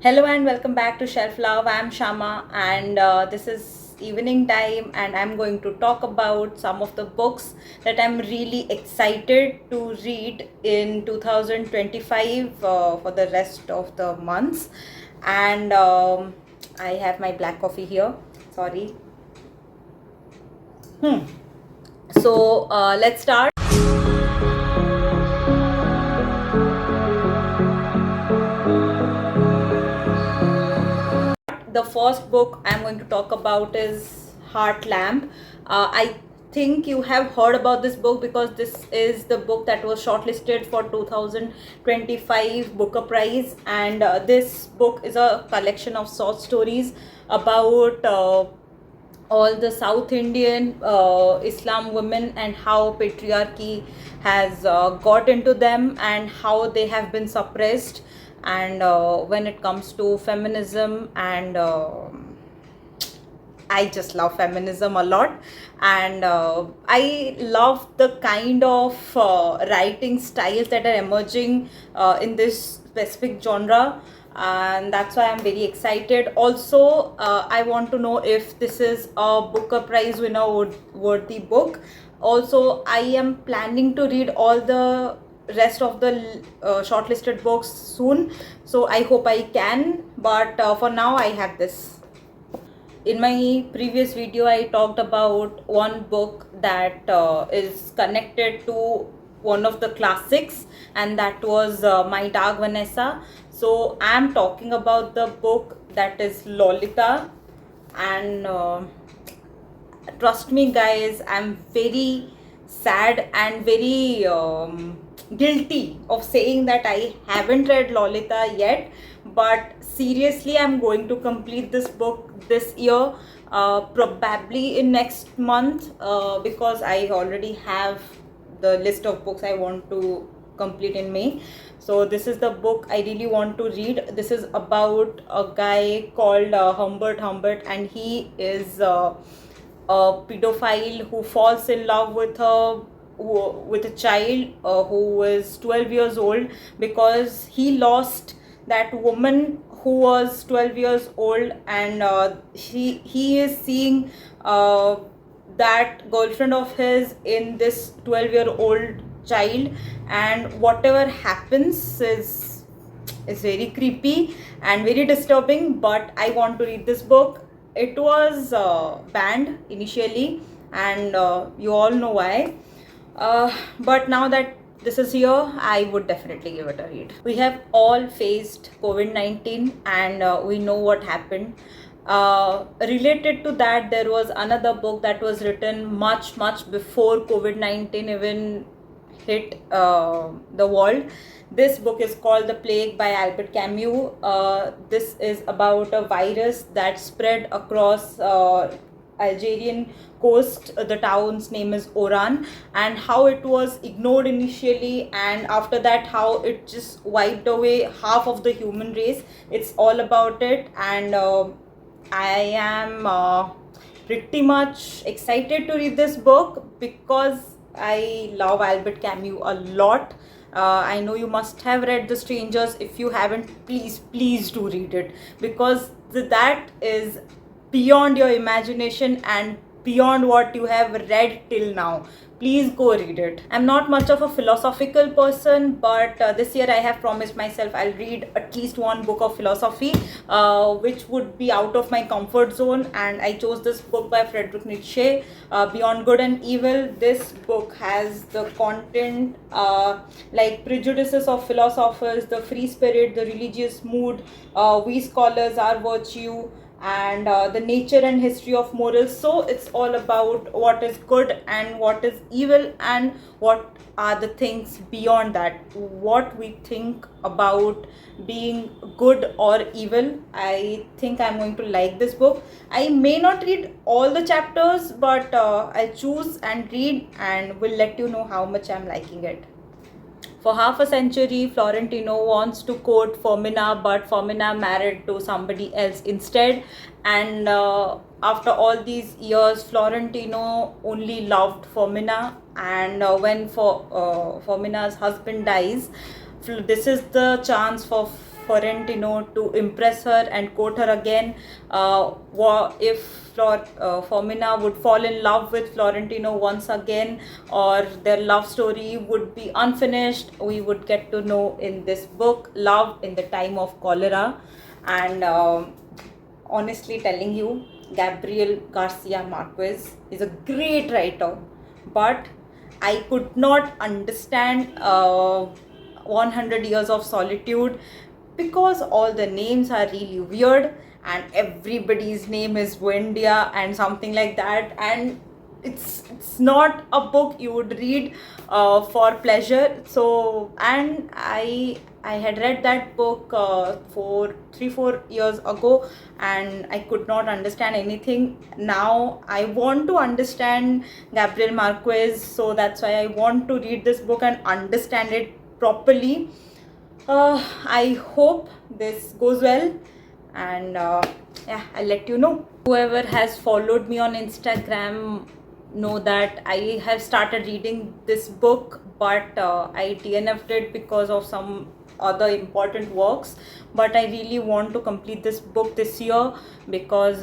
Hello and welcome back to Shelf Love. I'm Shama, and this is evening time, and I'm going to talk about some of the books that I'm really excited to read in 2025 for the rest of the months. And I have my black coffee here. Sorry. So let's start. The first book I'm going to talk about is Heart Lamp. I think you have heard about this book because this is the book that was shortlisted for 2025 Booker Prize, and this book is a collection of short stories about all the South Indian Islam women and how patriarchy has got into them and how they have been suppressed, and when it comes to feminism and I just love feminism a lot, and I love the kind of writing styles that are emerging in this specific genre, and that's why I'm very excited. Also, I want to know if this is a Booker Prize winner worthy book. Also, I am planning to read all the rest of the shortlisted books soon, so I hope I can. But for now, I have this. In my previous video, I talked about one book that is connected to one of the classics, and that was My Dark Vanessa. So I'm talking about the book that is Lolita, and trust me guys, I'm very sad and very guilty of saying that I haven't read Lolita yet, but seriously I'm going to complete this book this year, probably in next month, because I already have the list of books I want to complete in May. So this is the book I really want to read. This is about a guy called Humbert, and he is a pedophile who falls in love with a child who is 12 years old, because he lost that woman who was 12 years old, and he is seeing that girlfriend of his in this 12-year-old child, and whatever happens is very creepy and very disturbing. But I want to read this book. It was banned initially, and you all know why, but now that this is here, I would definitely give it a read. We have all faced COVID-19, and we know what happened. Related to that, there was another book that was written much before COVID-19 even hit the world. This book is called The Plague by Albert Camus. This is about a virus that spread across Algerian coast. The town's name is Oran, and how it was ignored initially, and after that how it just wiped away half of the human race. It's all about it, and I am pretty much excited to read this book because I love Albert Camus a lot. I know you must have read The Strangers. If you haven't, please do read it, because that is beyond your imagination and beyond what you have read till now. Please go read it. I'm not much of a philosophical person, but this year I have promised myself I'll read at least one book of philosophy, which would be out of my comfort zone, and I chose this book by Friedrich Nietzsche, Beyond Good and Evil. This book has the content like prejudices of philosophers, the free spirit, the religious mood, we scholars, our virtue, and the nature and history of morals. So it's all about what is good and what is evil, and what are the things beyond that, what we think about being good or evil. I think I'm going to like this book. I may not read all the chapters, but I'll choose and read, and will let you know how much I'm liking it. For half a century, Florentino wants to quote Femina, but Femina married to somebody else instead. And after all these years, Florentino only loved Femina. And when Femina's husband dies, this is the chance for Florentino to impress her and court her again. If Femina would fall in love with Florentino once again, or their love story would be unfinished, we would get to know in this book, Love in the Time of Cholera. And honestly telling you, Gabriel Garcia Marquez is a great writer, but I could not understand 100 Years of Solitude because all the names are really weird and everybody's name is Wendia and something like that, and it's not a book you would read for pleasure. So, and I had read that book for 3-4 years ago and I could not understand anything. Now I want to understand Gabriel Marquez, so that's why I want to read this book and understand it properly. I hope this goes well, and yeah, I'll let you know. Whoever has followed me on Instagram know that I have started reading this book, but I DNF'd it because of some other important works. But I really want to complete this book this year because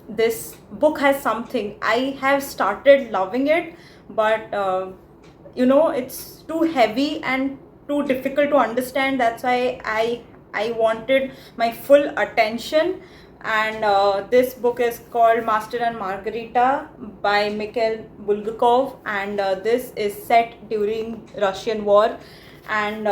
this book has something. I have started loving it, but it's too heavy and too difficult to understand. That's why I wanted my full attention. And this book is called Master and Margarita by Mikhail Bulgakov, and this is set during Russian war. And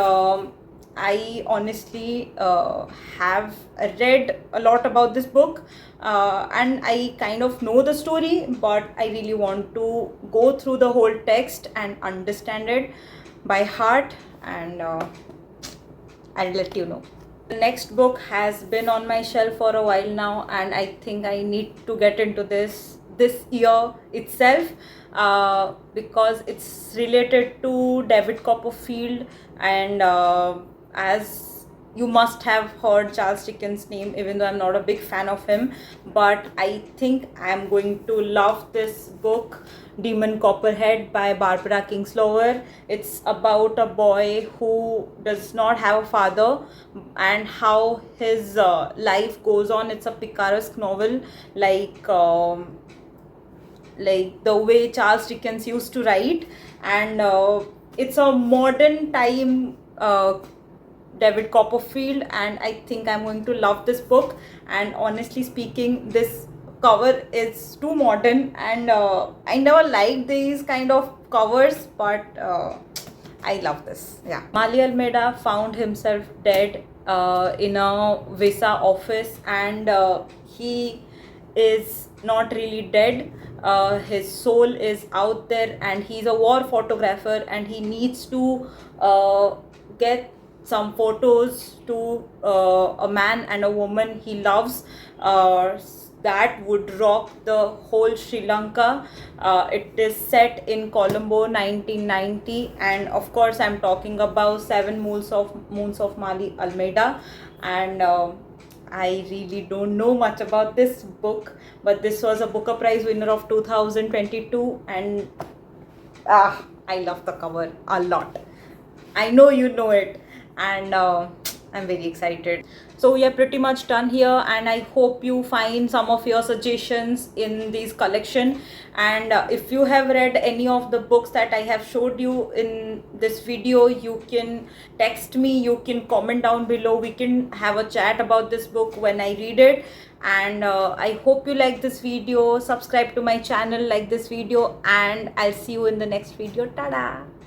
I honestly have read a lot about this book, and I kind of know the story, but I really want to go through the whole text and understand it by heart, and I'll let you know. The next book has been on my shelf for a while now, and I think I need to get into this year itself, because it's related to David Copperfield, and as you must have heard Charles Dickens' name, even though I'm not a big fan of him, but I think I'm going to love this book, Demon Copperhead by Barbara Kingsolver. It's about a boy who does not have a father and how his life goes on. It's a picaresque novel, like the way Charles Dickens used to write, and it's a modern time David Copperfield, and I think I'm going to love this book. And honestly speaking, this cover is too modern, and I never liked these kind of covers, but I love this. Yeah. Mali Almeida found himself dead in a visa office, and he is not really dead. His soul is out there, and he's a war photographer, and he needs to get some photos to a man and a woman he loves, that would rock the whole Sri Lanka. It is set in Colombo, 1990, and of course I'm talking about Seven Moons of Mali Almeida. And I really don't know much about this book, but this was a Booker Prize winner of 2022, and I love the cover a lot. I know you know it, and I'm very excited. So we are pretty much done here, and I hope you find some of your suggestions in this collection. And if you have read any of the books that I have showed you in this video, you can text me, you can comment down below, we can have a chat about this book when I read it. And I hope you like this video. Subscribe to my channel, like this video, and I'll see you in the next video. Tada!